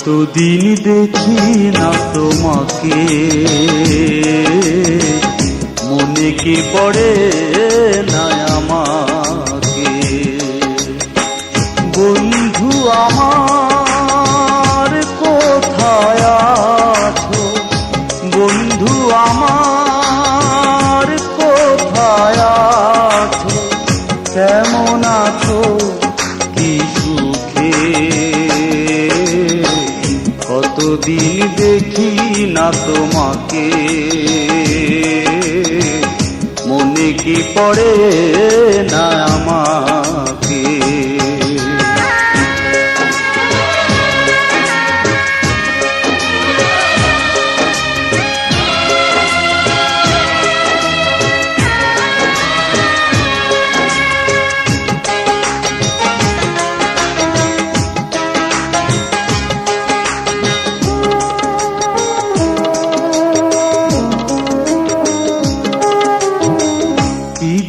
কতদিন দেখি না তোমাকে, মনে কি পড়ে না আমাকে। বন্ধু আমার কোথায় আছো, বন্ধু আমার কোথায় আছো, কেমন আছো কি সুখে। কতদিন দেখি না তোমাকে, মনে কি পড়ে না আমাকে।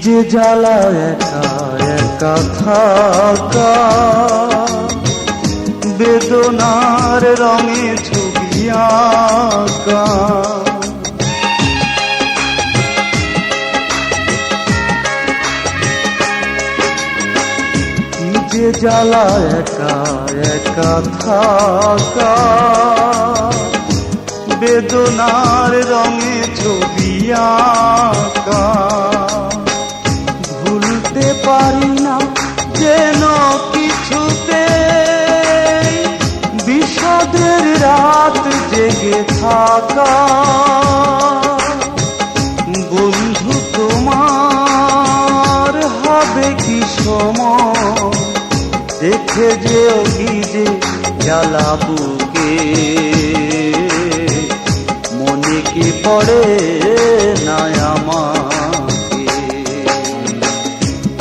যে জ্বালা একা একা থাকা, বেদনার রঙে ছবি আঁকা। যে জ্বালা একা একা থাকা, বেদনার রঙে ছবি আঁকা। ভুলতে পারি না যেন কিছুতে, বিষাদের রাত জেগে থাকা। বন্ধু তোমার হবে কি সময়, দেখে যেও কি যে জ্বালা বুকে। মনে কি পড়ে না আমাকে।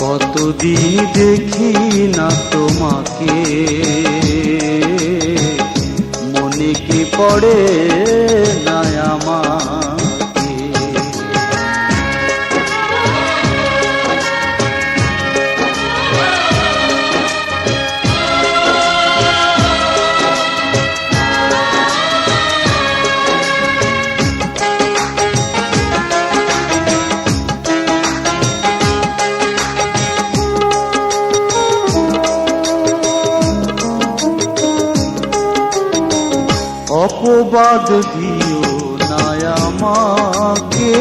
কতদিন দেখি না তোমাকে, মনে কি পড়ে না আমাকে। অপবাদ দিও না আমাকে,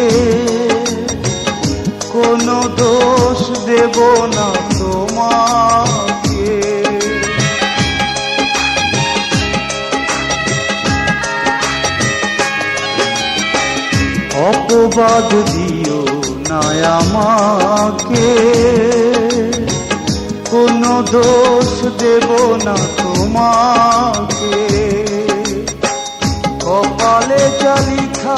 কোনো দোষ দেব না তোমাকে। অপবাদ দিও না আমাকে, কোনো দোষ দেব না তোমাকে। কপালে যা লিখা